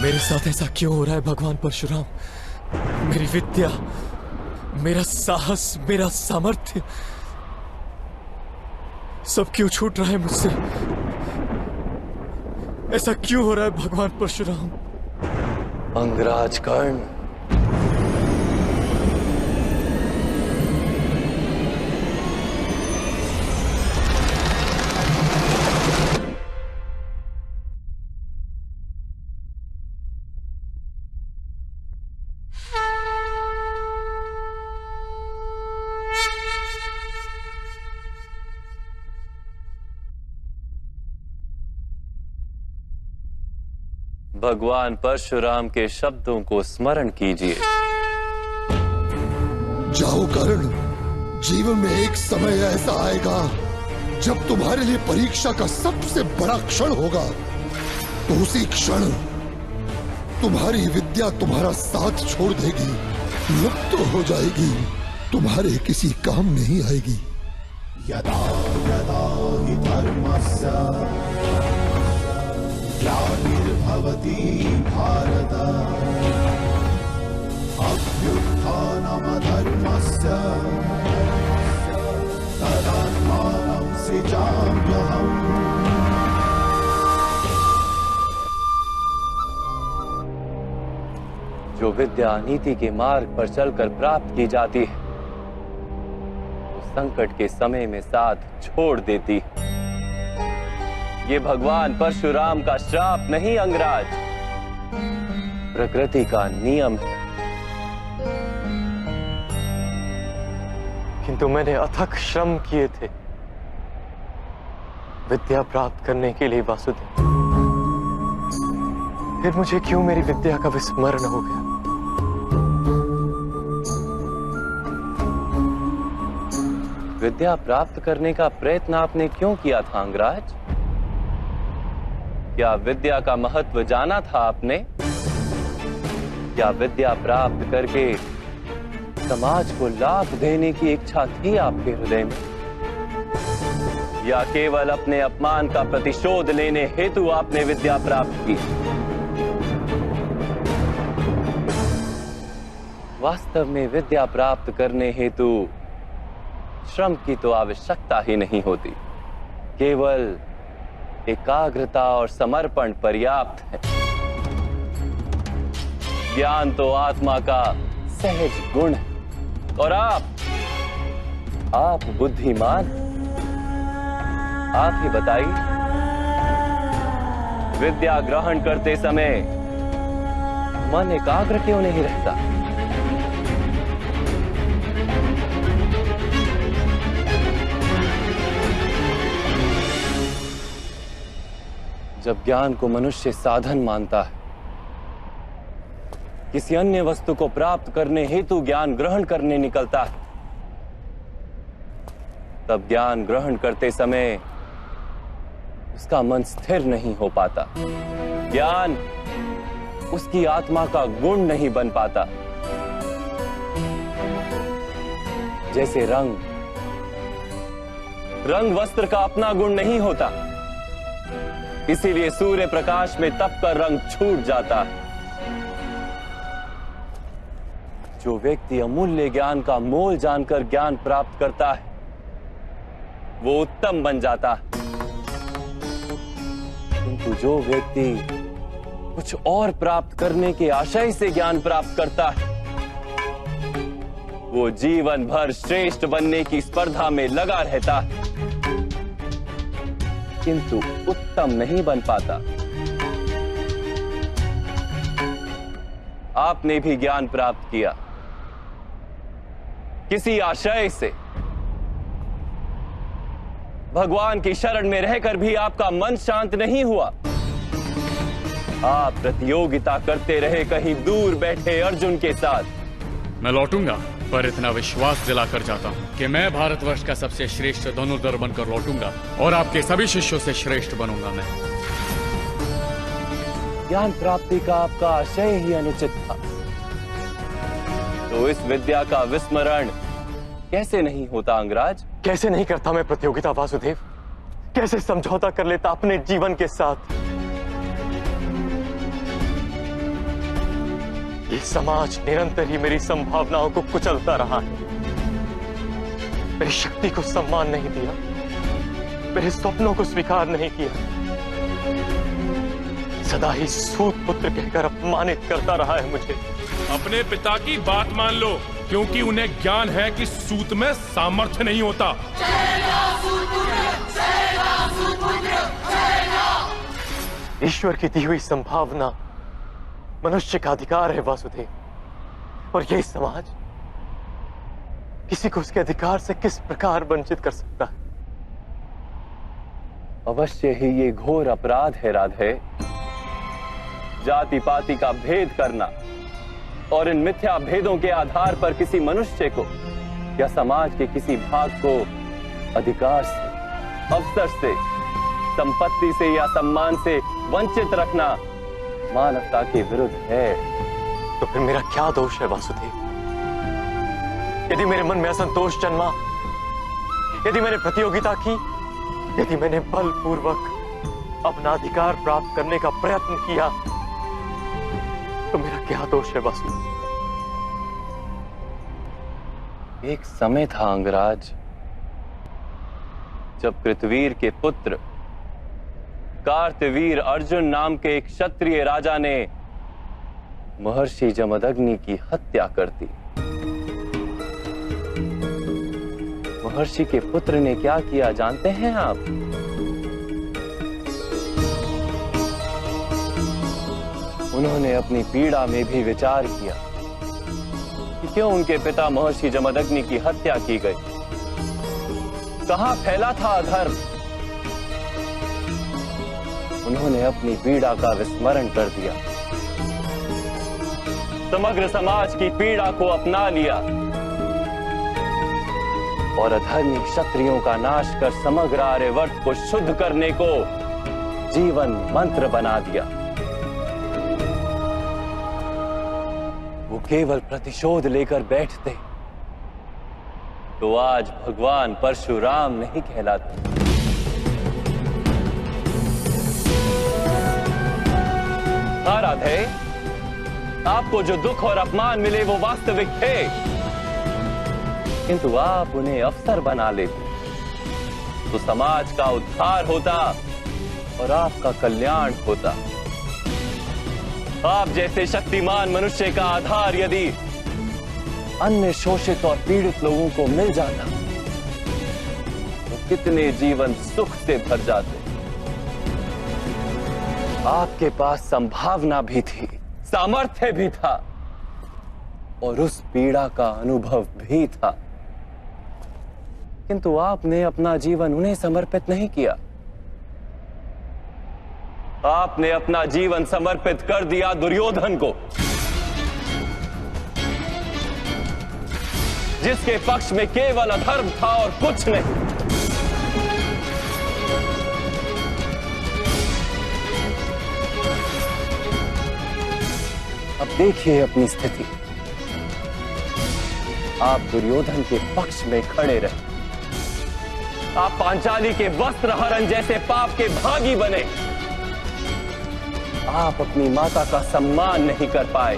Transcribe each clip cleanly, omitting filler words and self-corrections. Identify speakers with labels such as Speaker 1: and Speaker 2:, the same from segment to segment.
Speaker 1: मेरे साथ ऐसा क्यों हो रहा है भगवान परशुराम? मेरी विद्या, मेरा साहस, मेरा सामर्थ्य सब क्यों छूट रहा है मुझसे? ऐसा क्यों हो रहा है भगवान परशुराम?
Speaker 2: अंगराज कर्ण, भगवान परशुराम के शब्दों को स्मरण कीजिए।
Speaker 3: जाओ कर्ण, जीवन में एक समय ऐसा आएगा जब तुम्हारे लिए परीक्षा का सबसे बड़ा क्षण होगा। तो उसी क्षण तुम्हारी विद्या तुम्हारा साथ छोड़ देगी, लुप्त हो जाएगी, तुम्हारे किसी काम नहीं आएगी।
Speaker 4: यदा यदा हि धर्मस्य ग्लानिर्भवति भारत अभ्युत्थानमधर्मस्य तदात्मानं सृजाम्यहम्।
Speaker 2: जो विद्या नीति के मार्ग पर चलकर प्राप्त की जाती है, संकट के समय में साथ छोड़ देती। ये भगवान परशुराम का श्राप नहीं अंगराज, प्रकृति का नियम है।
Speaker 1: किंतु मैंने अथक श्रम किए थे विद्या प्राप्त करने के लिए वासुदेव। फिर मुझे क्यों मेरी विद्या का विस्मरण हो गया?
Speaker 2: विद्या प्राप्त करने का प्रयत्न आपने क्यों किया था अंगराज? क्या विद्या का महत्व जाना था आपने? क्या विद्या प्राप्त करके समाज को लाभ देने की इच्छा थी आपके हृदय में? या केवल अपने अपमान का प्रतिशोध लेने हेतु आपने विद्या प्राप्त की? वास्तव में विद्या प्राप्त करने हेतु श्रम की तो आवश्यकता ही नहीं होती, केवल एकाग्रता और समर्पण पर्याप्त है। ज्ञान तो आत्मा का सहज गुण है और आप बुद्धिमान। आप ही बताइए, विद्या ग्रहण करते समय मन एकाग्र क्यों नहीं रहता? जब ज्ञान को मनुष्य साधन मानता है, किसी अन्य वस्तु को प्राप्त करने हेतु ज्ञान ग्रहण करने निकलता है, तब ज्ञान ग्रहण करते समय उसका मन स्थिर नहीं हो पाता। ज्ञान उसकी आत्मा का गुण नहीं बन पाता। जैसे रंग वस्त्र का अपना गुण नहीं होता, इसीलिए सूर्य प्रकाश में तपकर रंग छूट जाता है। जो व्यक्ति अमूल्य ज्ञान का मोल जानकर ज्ञान प्राप्त करता है, वो उत्तम बन जाता है। किंतु जो व्यक्ति कुछ और प्राप्त करने के आशय से ज्ञान प्राप्त करता है, वो जीवन भर श्रेष्ठ बनने की स्पर्धा में लगा रहता है, किंतु उत्तम नहीं बन पाता। आपने भी ज्ञान प्राप्त किया किसी आशय से, भगवान की शरण में रहकर भी आपका मन शांत नहीं हुआ। आप प्रतियोगिता करते रहे कहीं दूर बैठे अर्जुन के साथ।
Speaker 5: मैं लौटूंगा, पर इतना विश्वास दिलाकर जाता हूँ कि मैं भारतवर्ष का सबसे श्रेष्ठ धनुर्धर बनकर लौटूंगा और आपके सभी शिष्यों से श्रेष्ठ बनूंगा मैं।
Speaker 2: ज्ञान प्राप्ति का आपका आशय ही अनुचित था, तो इस विद्या का विस्मरण कैसे नहीं होता अंगराज?
Speaker 1: कैसे नहीं करता मैं प्रतियोगिता वासुदेव? कैसे समझौता कर लेता अपने जीवन के साथ? ये समाज निरंतर ही मेरी संभावनाओं को कुचलता रहा है, मेरी शक्ति को सम्मान नहीं दिया, मेरे सपनों को स्वीकार नहीं किया, सदा ही सूत पुत्र कहकर अपमानित करता रहा है मुझे।
Speaker 6: अपने पिता की बात मान लो, क्योंकि उन्हें ज्ञान है कि सूत में सामर्थ्य नहीं होता।
Speaker 1: ईश्वर की दी हुई संभावना मनुष्य का अधिकार है वासुदेव, और यही समाज किसी को उसके अधिकार से किस प्रकार वंचित कर सकता है?
Speaker 2: अवश्य ही ये घोर अपराध है राधे, जाति पाति का भेद करना और इन मिथ्या भेदों के आधार पर किसी मनुष्य को या समाज के किसी भाग को अधिकार से, अवसर से, संपत्ति से या सम्मान से वंचित रखना मानवता के विरुद्ध है।
Speaker 1: तो फिर मेरा क्या दोष है वासुदेव? यदि मेरे मन में असंतोष जन्मा, यदि मैंने प्रतियोगिता की, यदि मैंने बलपूर्वक अपना अधिकार प्राप्त करने का प्रयत्न किया, तो मेरा क्या दोष है वासुदेव?
Speaker 2: एक समय था अंगराज, जब कृतवीर के पुत्र कार्तवीर अर्जुन नाम के एक क्षत्रिय राजा ने महर्षि जमदग्नि की हत्या कर दी। महर्षि के पुत्र ने क्या किया जानते हैं आप? उन्होंने अपनी पीड़ा में भी विचार किया कि क्यों उनके पिता महर्षि जमदग्नि की हत्या की गई, कहां फैला था अधर्म। उन्होंने अपनी पीड़ा का विस्मरण कर दिया, समग्र समाज की पीड़ा को अपना लिया और अधर्मी क्षत्रियों का नाश कर समग्र आर्यवर्त को शुद्ध करने को जीवन मंत्र बना दिया। वो केवल प्रतिशोध लेकर बैठते तो आज भगवान परशुराम नहीं कहलाते। हाँ राधे, आपको जो दुख और अपमान मिले वो वास्तविक थे, किंतु आप उन्हें अवसर बना लेते तो समाज का उद्धार होता और आपका कल्याण होता। आप जैसे शक्तिमान मनुष्य का आधार यदि अन्य शोषित और पीड़ित लोगों को मिल जाता तो कितने जीवन सुख से भर जाते। आपके पास संभावना भी थी, सामर्थ्य भी था और उस पीड़ा का अनुभव भी था, किंतु आपने अपना जीवन उन्हें समर्पित नहीं किया। आपने अपना जीवन समर्पित कर दिया दुर्योधन को, जिसके पक्ष में केवल अधर्म था और कुछ नहीं। अब देखिए अपनी स्थिति, आप दुर्योधन के पक्ष में खड़े रहे, आप पांचाली के वस्त्र हरण जैसे पाप के भागी बने, आप अपनी माता का सम्मान नहीं कर पाए,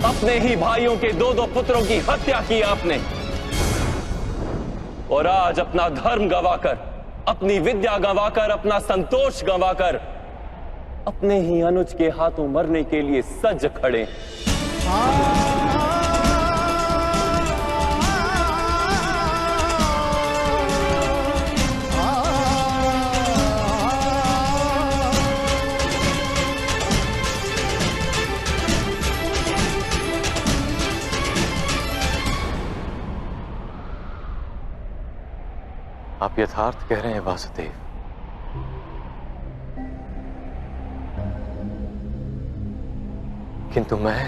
Speaker 2: अपने ही भाइयों के दो दो पुत्रों की हत्या की आपने, और आज अपना धर्म गंवाकर, अपनी विद्या गंवाकर, अपना संतोष गंवाकर अपने ही अनुज के हाथों मरने के लिए सज खड़े।
Speaker 1: आप यथार्थ कह रहे हैं वासुदेव। किंतु मैं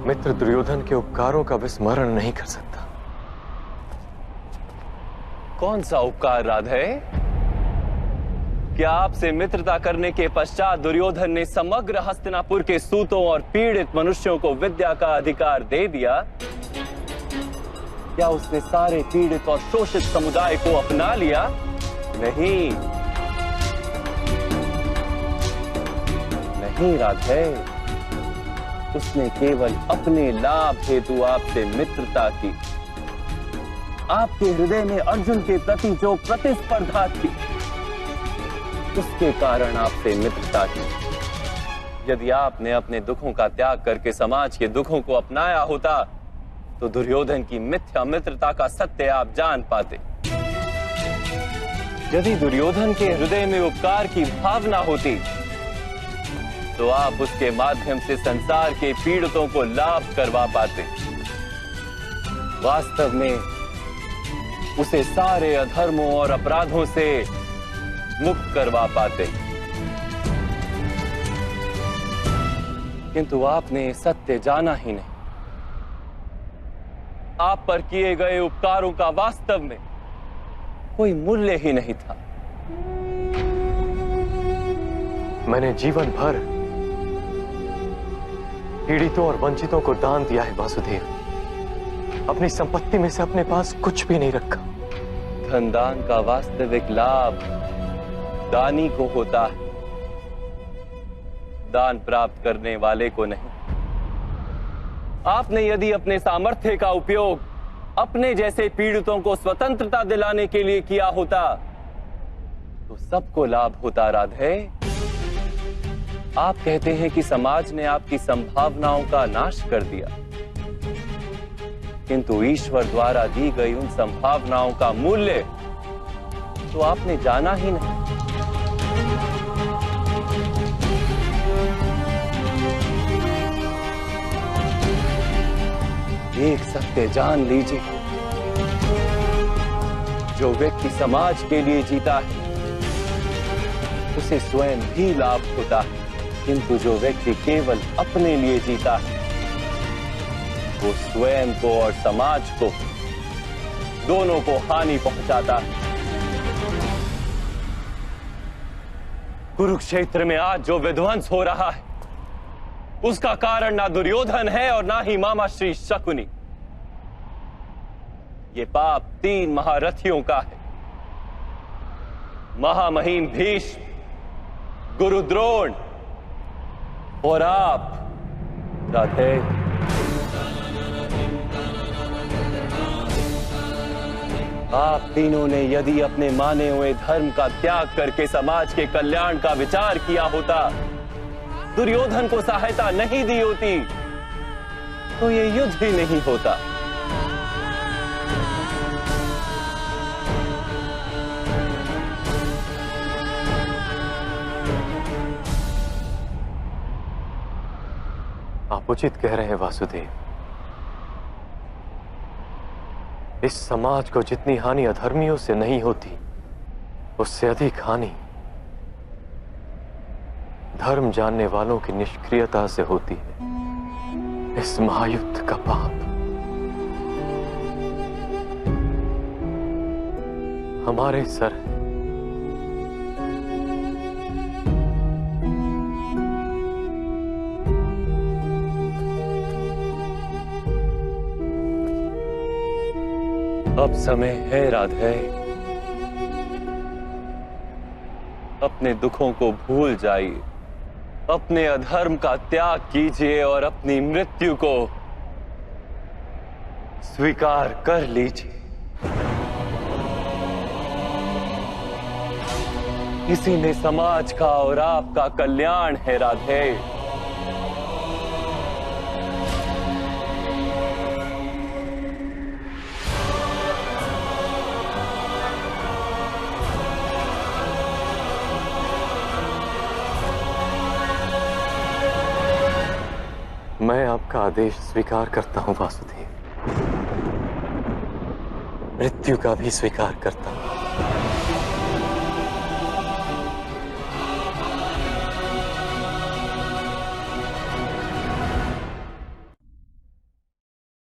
Speaker 1: मित्र दुर्योधन के उपकारों का विस्मरण नहीं कर सकता।
Speaker 2: कौन सा उपकार राधे? क्या आपसे मित्रता करने के पश्चात दुर्योधन ने समग्र हस्तिनापुर के सूतों और पीड़ित मनुष्यों को विद्या का अधिकार दे दिया? क्या उसने सारे पीड़ित और शोषित समुदाय को अपना लिया? नहीं, नहीं राधे, उसने केवल अपने लाभ हेतु आपसे मित्रता की। आपके हृदय में अर्जुन के प्रति जो प्रतिस्पर्धा थी, उसके कारण आपसे मित्रता की। यदि आपने अपने दुखों का त्याग करके समाज के दुखों को अपनाया होता, तो दुर्योधन की मिथ्या मित्रता का सत्य आप जान पाते। यदि दुर्योधन के हृदय में उपकार की भावना होती, तो आप उसके माध्यम से संसार के पीड़ितों को लाभ करवा पाते। वास्तव में उसे सारे अधर्मों और अपराधों से मुक्त करवा पाते। किंतु आपने सत्य जाना ही नहीं। आप पर किए गए उपकारों का वास्तव में कोई मूल्य ही नहीं था।
Speaker 1: मैंने जीवन भर पीड़ितों और वंचितों को दान दिया है वासुदेव। अपनी संपत्ति में से अपने पास कुछ भी नहीं रखा।
Speaker 2: धन दान का वास्तविक लाभ दानी को होता है, दान प्राप्त करने वाले को नहीं। आपने यदि अपने सामर्थ्य का उपयोग अपने जैसे पीड़ितों को स्वतंत्रता दिलाने के लिए किया होता, तो सबको लाभ होता राधे। आप कहते हैं कि समाज ने आपकी संभावनाओं का नाश कर दिया, किंतु ईश्वर द्वारा दी गई उन संभावनाओं का मूल्य तो आपने जाना ही नहीं। एक सत्य जान लीजिए, जो व्यक्ति समाज के लिए जीता है उसे स्वयं भी लाभ होता है, किंतु जो व्यक्ति केवल अपने लिए जीता है वो स्वयं को और समाज को दोनों को हानि पहुंचाता है। कुरुक्षेत्र में आज जो विध्वंस हो रहा है, उसका कारण ना दुर्योधन है और ना ही मामा श्री शकुनी। ये पाप 3 महारथियों का है। महामहिम भीष्म, गुरु द्रोण और आप राधे। आप तीनों ने यदि अपने माने हुए धर्म का त्याग करके समाज के कल्याण का विचार किया होता, दुर्योधन को सहायता नहीं दी होती, तो ये युद्ध ही नहीं होता।
Speaker 1: आप उचित कह रहे हैं वासुदेव। इस समाज को जितनी हानि अधर्मियों से नहीं होती, उससे अधिक हानि धर्म जानने वालों की निष्क्रियता से होती है। इस महायुद्ध का पाप हमारे सर है।
Speaker 2: अब समय है राधे, अपने दुखों को भूल जाइए, अपने अधर्म का त्याग कीजिए और अपनी मृत्यु को स्वीकार कर लीजिए। इसी में समाज का और आपका कल्याण है राधे।
Speaker 1: मैं आपका आदेश स्वीकार करता हूं वासुदेव, मृत्यु का भी स्वीकार करता हूं।